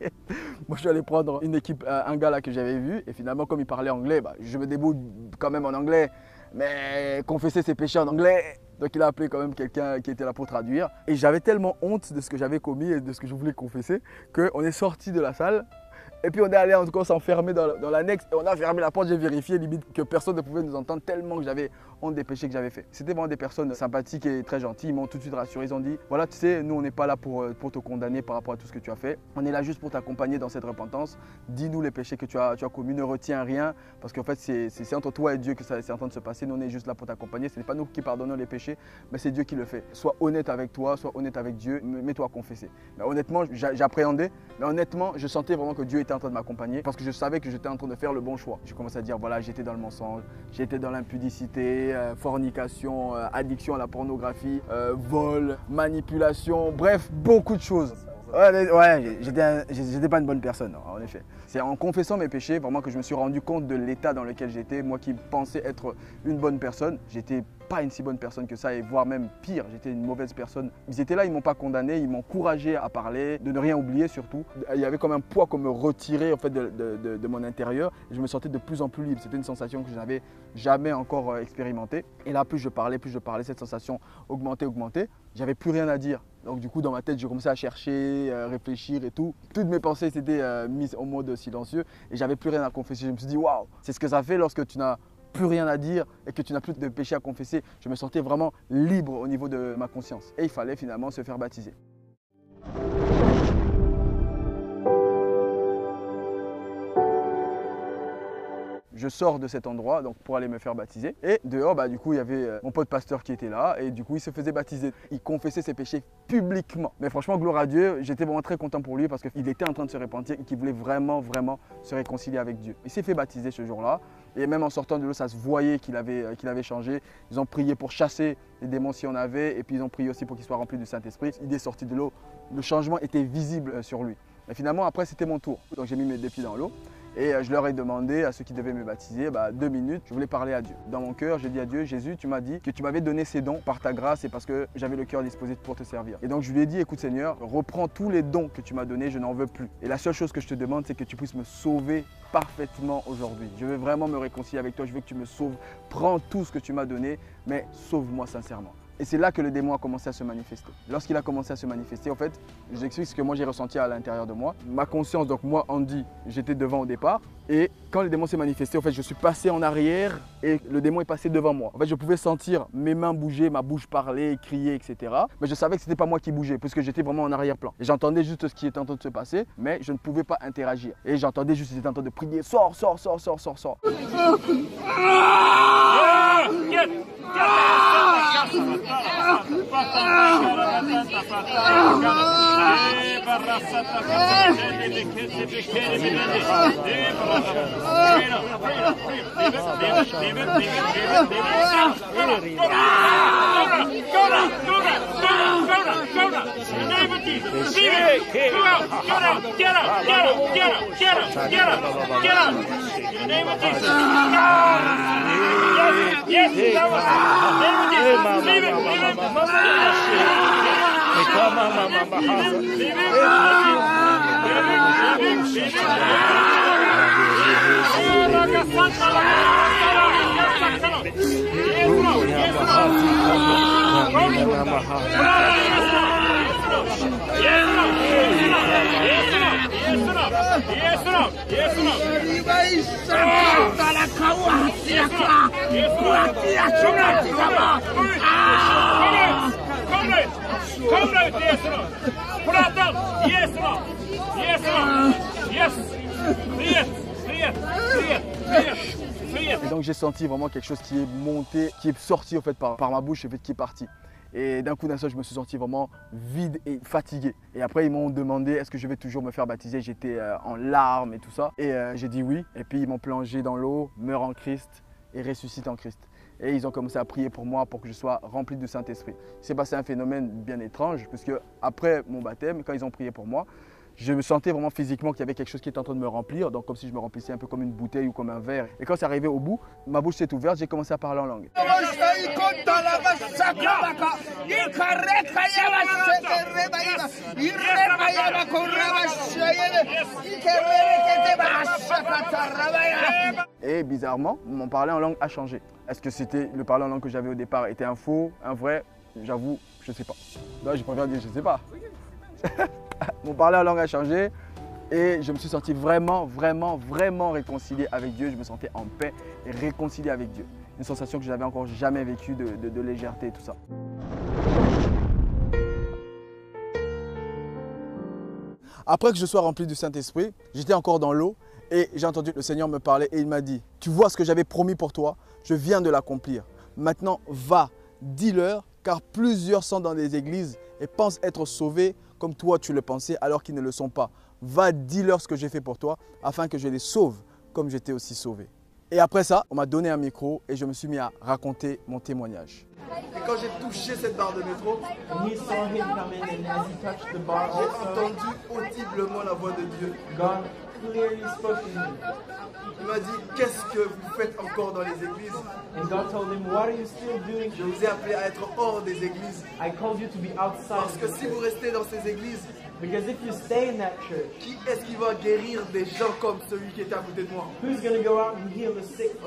Moi, je suis allé prendre une équipe, un gars là que j'avais vu, et finalement, comme il parlait anglais, je me débrouille quand même en anglais, mais confesser ses péchés en anglais. Donc il a appelé quand même quelqu'un qui était là pour traduire. Et j'avais tellement honte de ce que j'avais commis et de ce que je voulais confesser qu'on est sorti de la salle. Et puis on est allé en tout cas s'enfermer dans l'annexe et on a fermé la porte, j'ai vérifié limite que personne ne pouvait nous entendre tellement que j'avais honte des péchés que j'avais fait. C'était vraiment des personnes sympathiques et très gentilles, ils m'ont tout de suite rassuré, ils ont dit voilà tu sais, nous on n'est pas là pour te condamner par rapport à tout ce que tu as fait, on est là juste pour t'accompagner dans cette repentance, dis-nous les péchés que tu as commis, ne retiens rien parce qu'en fait c'est entre toi et Dieu que c'est en train de se passer, nous on est juste là pour t'accompagner, ce n'est pas nous qui pardonnons les péchés, mais c'est Dieu qui le fait. Sois honnête avec toi, sois honnête avec Dieu, mets-toi à confesser. Mais honnêtement, j'appréhendais, mais honnêtement, je sentais vraiment que Dieu était en train de m'accompagner parce que je savais que j'étais en train de faire le bon choix. Je commençais à dire voilà, j'étais dans le mensonge, j'étais dans l'impudicité, fornication, addiction à la pornographie, vol, manipulation, bref, beaucoup de choses. Ouais, j'étais pas une bonne personne, en effet. C'est en confessant mes péchés vraiment que je me suis rendu compte de l'état dans lequel j'étais. Moi qui pensais être une bonne personne, j'étais pas une si bonne personne que ça et voire même pire, j'étais une mauvaise personne. Ils étaient là, ils m'ont pas condamné, ils m'ont encouragé à parler, de ne rien oublier surtout. Il y avait comme un poids qu'on me retirait en fait de mon intérieur et je me sentais de plus en plus libre. C'était une sensation que je n'avais jamais encore expérimentée. Et là, plus je parlais, cette sensation augmentait. J'avais plus rien à dire. Donc du coup, dans ma tête, j'ai commencé à chercher, réfléchir et tout. Toutes mes pensées s'étaient mises en mode silencieux et j'avais plus rien à confesser. Je me suis dit, waouh, c'est ce que ça fait lorsque tu n'as plus rien à dire et que tu n'as plus de péché à confesser. Je me sentais vraiment libre au niveau de ma conscience. Et il fallait finalement se faire baptiser. je sors de cet endroit donc pour aller me faire baptiser. Et dehors, du coup, il y avait mon pote pasteur qui était là et du coup, il se faisait baptiser. Il confessait ses péchés publiquement. Mais franchement, gloire à Dieu, j'étais vraiment très content pour lui parce qu'il était en train de se repentir et qu'il voulait vraiment se réconcilier avec Dieu. Il s'est fait baptiser ce jour-là et même en sortant de l'eau, ça se voyait qu'il avait changé. Ils ont prié pour chasser les démons s'il y en avait et puis ils ont prié aussi pour qu'il soit rempli du Saint-Esprit. Il est sorti de l'eau, le changement était visible sur lui. Et finalement, après, c'était mon tour. Donc j'ai mis mes deux pieds dans l'eau. Et je leur ai demandé à ceux qui devaient me baptiser, 2 minutes, je voulais parler à Dieu. Dans mon cœur, j'ai dit à Dieu, Jésus, tu m'as dit que tu m'avais donné ces dons par ta grâce et parce que j'avais le cœur disposé pour te servir. Et donc je lui ai dit, écoute Seigneur, reprends tous les dons que tu m'as donnés, je n'en veux plus. Et la seule chose que je te demande, c'est que tu puisses me sauver parfaitement aujourd'hui. Je veux vraiment me réconcilier avec toi, je veux que tu me sauves. Prends tout ce que tu m'as donné, mais sauve-moi sincèrement. Et c'est là que le démon a commencé à se manifester. Lorsqu'il a commencé à se manifester, en fait, je vous explique ce que moi j'ai ressenti à l'intérieur de moi. Ma conscience, donc moi, Andy, j'étais devant au départ. Et quand le démon s'est manifesté, en fait, je suis passé en arrière et le démon est passé devant moi. En fait, je pouvais sentir mes mains bouger, ma bouche parler, crier, etc. Mais je savais que ce n'était pas moi qui bougeais, puisque j'étais vraiment en arrière-plan. Et j'entendais juste ce qui était en train de se passer, mais je ne pouvais pas interagir. Et j'entendais juste qu'ils étaient en train de prier, sors, sors, sors, sors, sors, sors. Et donc j'ai senti vraiment quelque chose qui est monté, qui est sorti en fait par ma bouche et qui est parti. Et d'un coup d'un seul, je me suis senti vraiment vide et fatigué. Et après, ils m'ont demandé est-ce que je vais toujours me faire baptiser. J'étais en larmes et tout ça. Et j'ai dit oui. Et puis ils m'ont plongé dans l'eau, meurt en Christ et ressuscite en Christ. Et ils ont commencé à prier pour moi pour que je sois rempli du Saint-Esprit. Il s'est passé un phénomène bien étrange, puisque après mon baptême, quand ils ont prié pour moi, je me sentais vraiment physiquement qu'il y avait quelque chose qui était en train de me remplir, donc comme si je me remplissais un peu comme une bouteille ou comme un verre. Et quand c'est arrivé au bout, ma bouche s'est ouverte, j'ai commencé à parler en langue. Et bizarrement, mon parler en langue a changé. Est-ce que c'était le parler en langue que j'avais au départ était un faux, un vrai? J'avoue, je ne sais pas. Là, je préfère dire je ne sais pas. Mon parler en langue a changé et je me suis senti vraiment réconcilié avec Dieu. Je me sentais en paix et réconcilié avec Dieu. Une sensation que je n'avais encore jamais vécue de légèreté et tout ça. Après que je sois rempli du Saint-Esprit, j'étais encore dans l'eau et j'ai entendu le Seigneur me parler et il m'a dit « Tu vois ce que j'avais promis pour toi, je viens de l'accomplir. Maintenant, va, dis-leur, car plusieurs sont dans des églises et pensent être sauvés comme toi tu le pensais alors qu'ils ne le sont pas. Va, dis-leur ce que j'ai fait pour toi afin que je les sauve comme j'étais aussi sauvé. » Et après ça, on m'a donné un micro et je me suis mis à raconter mon témoignage. Et quand j'ai touché cette barre de métro, j'ai entendu audiblement la voix de Dieu. Il m'a dit, qu'est-ce que vous faites encore dans les églises? Je vous ai appelé à être hors des églises. Parce que si vous restez dans ces églises, qui est-ce qui va guérir des gens comme celui qui était à côté de moi? Parce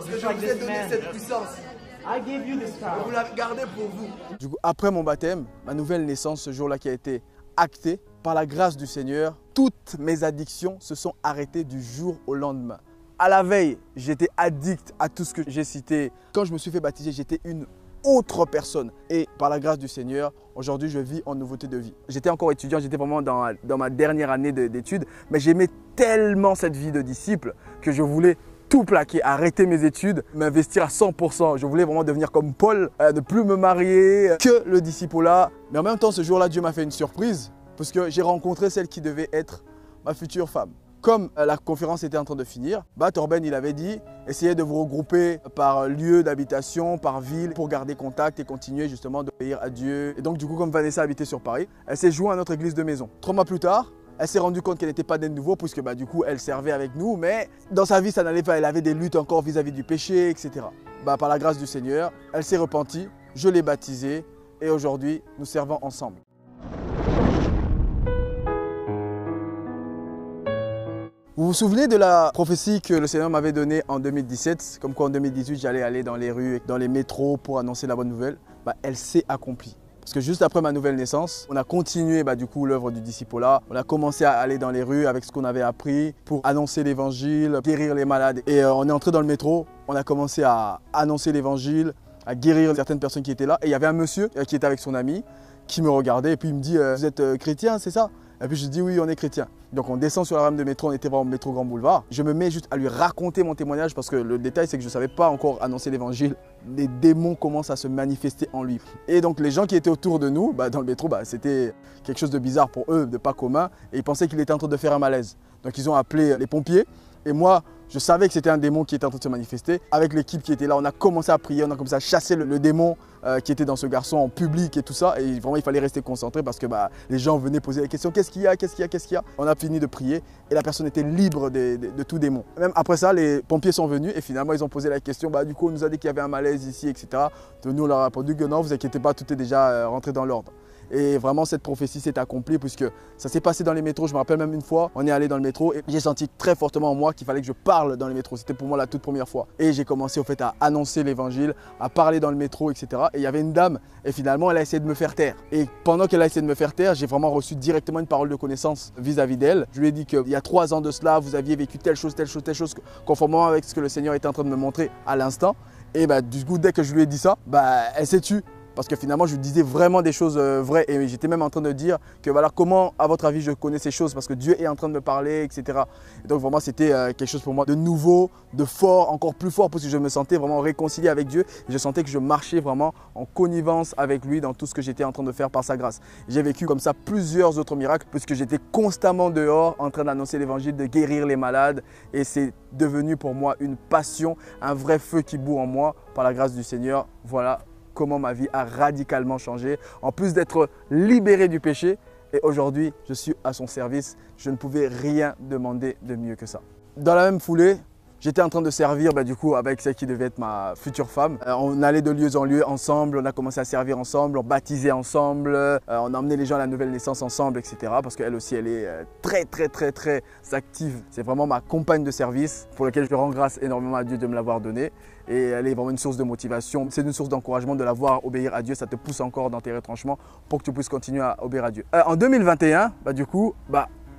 que je vous ai donné cette puissance. Vous la gardez pour vous. Du coup, après mon baptême, ma nouvelle naissance, ce jour-là qui a été actée, par la grâce du Seigneur, toutes mes addictions se sont arrêtées du jour au lendemain. À la veille, j'étais addict à tout ce que j'ai cité. Quand je me suis fait baptiser, j'étais une autre personne. Et par la grâce du Seigneur, aujourd'hui, je vis en nouveauté de vie. J'étais encore étudiant, j'étais vraiment dans ma dernière année d'études, mais j'aimais tellement cette vie de disciple que je voulais tout plaquer, arrêter mes études, m'investir à 100%. Je voulais vraiment devenir comme Paul, ne plus me marier, que le disciple-là. Mais en même temps, ce jour-là, Dieu m'a fait une surprise parce que j'ai rencontré celle qui devait être ma future femme. Comme la conférence était en train de finir, Torben il avait dit essayez de vous regrouper par lieu d'habitation, par ville pour garder contact et continuer justement d'obéir à Dieu. Et donc du coup comme Vanessa habitait sur Paris, elle s'est jointe à notre église de maison. 3 mois plus tard, elle s'est rendue compte qu'elle n'était pas née de nouveau puisque du coup elle servait avec nous, mais dans sa vie ça n'allait pas, elle avait des luttes encore vis-à-vis du péché, etc. Par la grâce du Seigneur, elle s'est repentie, je l'ai baptisée et aujourd'hui nous servons ensemble. Vous vous souvenez de la prophétie que le Seigneur m'avait donnée en 2017, comme quoi en 2018 j'allais aller dans les rues, dans les métros pour annoncer la bonne nouvelle? Elle s'est accomplie. Parce que juste après ma nouvelle naissance, on a continué du coup l'œuvre du disciple-là. On a commencé à aller dans les rues avec ce qu'on avait appris pour annoncer l'évangile, guérir les malades. Et on est entré dans le métro, on a commencé à annoncer l'évangile, à guérir certaines personnes qui étaient là. Et il y avait un monsieur qui était avec son ami qui me regardait et puis il me dit vous êtes chrétien, c'est ça? Et puis je dis oui, on est chrétien. Donc on descend sur la rame de métro, on était vraiment au métro Grand Boulevard. Je me mets juste à lui raconter mon témoignage parce que le détail c'est que je ne savais pas encore annoncer l'évangile. Les démons commencent à se manifester en lui. Et donc les gens qui étaient autour de nous, dans le métro, c'était quelque chose de bizarre pour eux, de pas commun. Et ils pensaient qu'il était en train de faire un malaise. Donc ils ont appelé les pompiers. Et moi, je savais que c'était un démon qui était en train de se manifester. Avec l'équipe qui était là, on a commencé à prier, on a commencé à chasser le démon qui était dans ce garçon en public et tout ça. Et vraiment, il fallait rester concentré parce que les gens venaient poser des questions. Qu'est-ce qu'il y a? Qu'est-ce qu'il y a? Qu'est-ce qu'il y a? On a fini de prier et la personne était libre de tout démon. Même après ça, les pompiers sont venus et finalement, ils ont posé la question. Du coup, on nous a dit qu'il y avait un malaise ici, etc. Donc, nous, on leur a répondu que non, vous inquiétez pas, tout est déjà rentré dans l'ordre. Et vraiment, cette prophétie s'est accomplie puisque ça s'est passé dans les métros. Je me rappelle même une fois, on est allé dans le métro et j'ai senti très fortement en moi qu'il fallait que je parle dans les métros. C'était pour moi la toute première fois. Et j'ai commencé au fait à annoncer l'évangile, à parler dans le métro, etc. Et il y avait une dame et finalement, elle a essayé de me faire taire. Et pendant qu'elle a essayé de me faire taire, j'ai vraiment reçu directement une parole de connaissance vis-à-vis d'elle. Je lui ai dit qu'il y a 3 ans de cela, vous aviez vécu telle chose, conformément avec ce que le Seigneur était en train de me montrer à l'instant. Et du coup, dès que je lui ai dit ça, elle s'est tue. Parce que finalement, je disais vraiment des choses vraies. Et j'étais même en train de dire que voilà, comment, à votre avis, je connais ces choses parce que Dieu est en train de me parler, etc. Et donc vraiment, c'était quelque chose pour moi de nouveau, de fort, encore plus fort parce que je me sentais vraiment réconcilié avec Dieu. Et je sentais que je marchais vraiment en connivence avec lui dans tout ce que j'étais en train de faire par sa grâce. J'ai vécu comme ça plusieurs autres miracles puisque j'étais constamment dehors en train d'annoncer l'évangile, de guérir les malades. Et c'est devenu pour moi une passion, un vrai feu qui bout en moi par la grâce du Seigneur. Voilà comment ma vie a radicalement changé. En plus d'être libéré du péché, et aujourd'hui, je suis à son service. Je ne pouvais rien demander de mieux que ça. Dans la même foulée, j'étais en train de servir du coup avec celle qui devait être ma future femme. On allait de lieu en lieu ensemble, on a commencé à servir ensemble, on baptisait ensemble, on a emmené les gens à la nouvelle naissance ensemble, etc. Parce qu'elle aussi, elle est très active. C'est vraiment ma compagne de service pour laquelle je rends grâce énormément à Dieu de me l'avoir donnée. Et elle est vraiment une source de motivation, c'est une source d'encouragement de la voir obéir à Dieu. Ça te pousse encore dans tes retranchements pour que tu puisses continuer à obéir à Dieu. En 2021, du coup,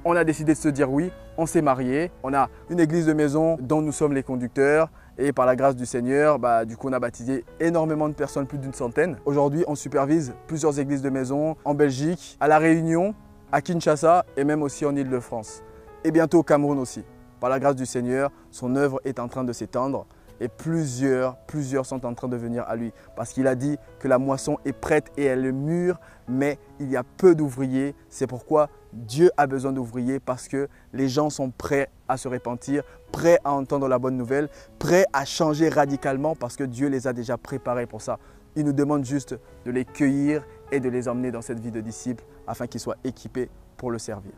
on a décidé de se dire oui, on s'est mariés. On a une église de maison dont nous sommes les conducteurs. Et par la grâce du Seigneur, du coup, on a baptisé énormément de personnes, plus d'une centaine. Aujourd'hui, on supervise plusieurs églises de maison en Belgique, à La Réunion, à Kinshasa et même aussi en Île-de-France. Et bientôt au Cameroun aussi. Par la grâce du Seigneur, son œuvre est en train de s'étendre. Et plusieurs sont en train de venir à lui. Parce qu'il a dit que la moisson est prête et elle est mûre, mais il y a peu d'ouvriers. C'est pourquoi Dieu a besoin d'ouvriers parce que les gens sont prêts à se repentir, prêts à entendre la bonne nouvelle, prêts à changer radicalement parce que Dieu les a déjà préparés pour ça. Il nous demande juste de les cueillir et de les emmener dans cette vie de disciples afin qu'ils soient équipés pour le servir.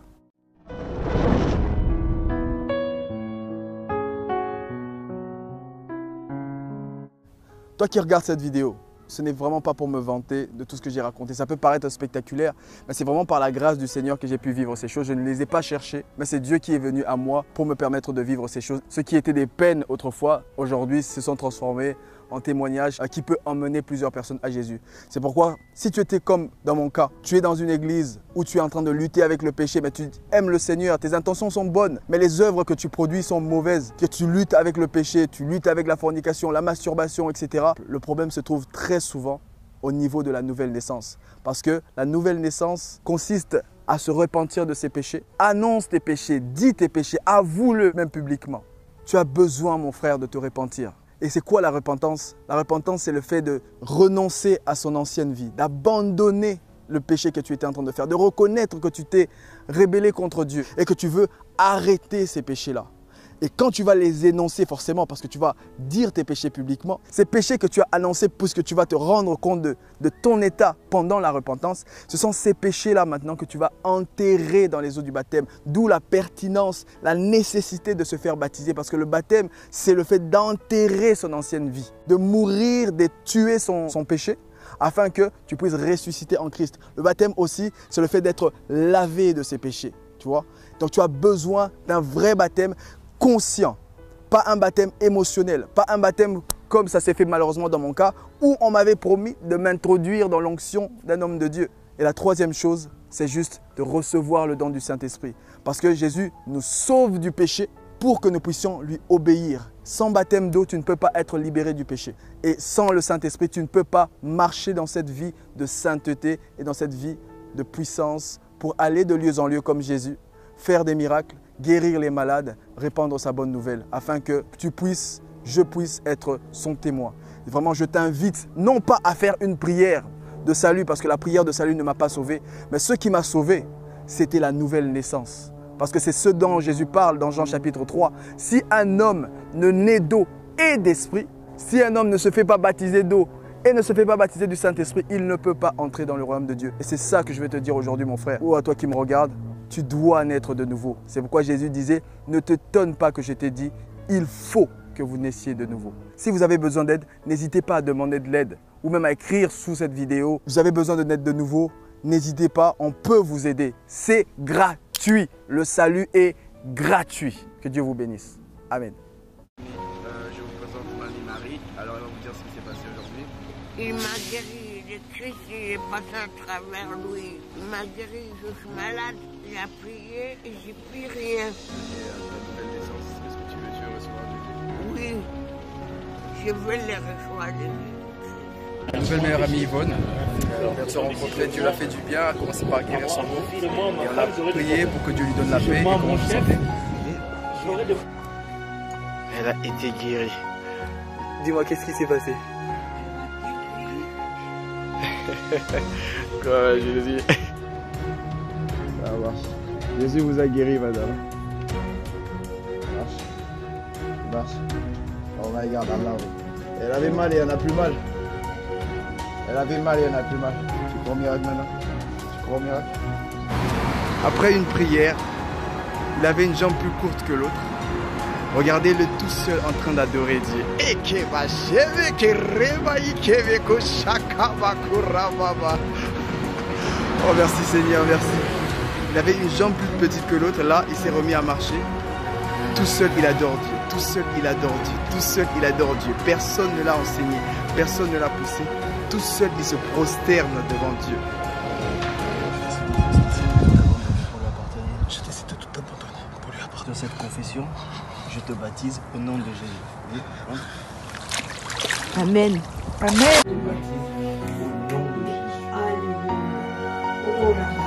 Toi qui regardes cette vidéo, ce n'est vraiment pas pour me vanter de tout ce que j'ai raconté. Ça peut paraître spectaculaire, mais c'est vraiment par la grâce du Seigneur que j'ai pu vivre ces choses. Je ne les ai pas cherchées, mais c'est Dieu qui est venu à moi pour me permettre de vivre ces choses. Ce qui étaient des peines autrefois, aujourd'hui, se sont transformés en témoignage qui peut emmener plusieurs personnes à Jésus. C'est pourquoi, si tu étais comme dans mon cas, tu es dans une église où tu es en train de lutter avec le péché, mais tu aimes le Seigneur, tes intentions sont bonnes, mais les œuvres que tu produis sont mauvaises, que tu luttes avec le péché, tu luttes avec la fornication, la masturbation, etc. Le problème se trouve très souvent au niveau de la nouvelle naissance. Parce que la nouvelle naissance consiste à se repentir de ses péchés. Annonce tes péchés, dis tes péchés, avoue-le même publiquement. Tu as besoin, mon frère, de te repentir. Et c'est quoi la repentance? La repentance, c'est le fait de renoncer à son ancienne vie, d'abandonner le péché que tu étais en train de faire, de reconnaître que tu t'es rébellé contre Dieu et que tu veux arrêter ces péchés-là. Et quand tu vas les énoncer forcément, parce que tu vas dire tes péchés publiquement, ces péchés que tu as annoncés puisque tu vas te rendre compte de ton état pendant la repentance, ce sont ces péchés-là maintenant que tu vas enterrer dans les eaux du baptême. D'où la pertinence, la nécessité de se faire baptiser. Parce que le baptême, c'est le fait d'enterrer son ancienne vie, de mourir, de tuer son péché, afin que tu puisses ressusciter en Christ. Le baptême aussi, c'est le fait d'être lavé de ses péchés. Tu vois? Donc tu as besoin d'un vrai baptême conscient, pas un baptême émotionnel, pas un baptême comme ça s'est fait malheureusement dans mon cas, où on m'avait promis de m'introduire dans l'onction d'un homme de Dieu. Et la troisième chose, c'est juste de recevoir le don du Saint-Esprit. Parce que Jésus nous sauve du péché pour que nous puissions lui obéir. Sans baptême d'eau, tu ne peux pas être libéré du péché. Et sans le Saint-Esprit, tu ne peux pas marcher dans cette vie de sainteté et dans cette vie de puissance pour aller de lieu en lieu comme Jésus, faire des miracles, guérir les malades, répandre sa bonne nouvelle, afin que je puisse être son témoin. Et vraiment, je t'invite non pas à faire une prière de salut, parce que la prière de salut ne m'a pas sauvé, mais ce qui m'a sauvé, c'était la nouvelle naissance. Parce que c'est ce dont Jésus parle dans Jean chapitre 3. Si un homme ne naît d'eau et d'esprit, si un homme ne se fait pas baptiser d'eau et ne se fait pas baptiser du Saint-Esprit, il ne peut pas entrer dans le royaume de Dieu. Et c'est ça que je vais te dire aujourd'hui, mon frère, ou à toi qui me regardes. Tu dois naître de nouveau. C'est pourquoi Jésus disait, ne t'étonne pas que je t'ai dit, il faut que vous naissiez de nouveau. Si vous avez besoin d'aide, n'hésitez pas à demander de l'aide ou même à écrire sous cette vidéo. Vous avez besoin de naître de nouveau, n'hésitez pas, on peut vous aider. C'est gratuit. Le salut est gratuit. Que Dieu vous bénisse. Amen. Je vous présente Mamie Marie. Alors elle va vous dire ce qui s'est passé aujourd'hui. Il m'a guéri. Le Christ il est passé à travers lui. Il m'a guéri, je suis malade. Il a prié et j'ai plus rien. Et la nouvelle naissance, est-ce que tu veux recevoir Jésus? Oui, je veux les recevoir de lui. Ma nouvelle meilleure amie Yvonne, on vient de se rencontrer, Dieu l'a fait du bien, a commencé par guérir son mot. Et on a prié pour que Dieu lui donne la paix. Et comment vous sentez? Elle a été guérie. Dis-moi, qu'est-ce qui s'est passé? Quoi, Jésus? Ça marche. Jésus vous a guéri, madame. Marche. Oh my God, Allah. Elle avait mal et elle n'a plus mal. Elle avait mal et elle n'a plus mal. Tu crois au miracle maintenant? Tu crois au miracle? Après une prière, il avait une jambe plus courte que l'autre. Regardez-le tout seul en train d'adorer Dieu. Oh merci Seigneur, merci. Il avait une jambe plus petite que l'autre. Là, il s'est remis à marcher. Tout seul, il adore Dieu. Tout seul, il adore Dieu. Tout seul, il adore Dieu. Personne ne l'a enseigné. Personne ne l'a poussé. Tout seul, il se prosterne devant Dieu. Je décide de tout abandonner pour lui apporter cette confession. Je te baptise au nom de Jésus. Amen. Amen. Je te baptise au nom de Jésus. Alléluia. Oh là.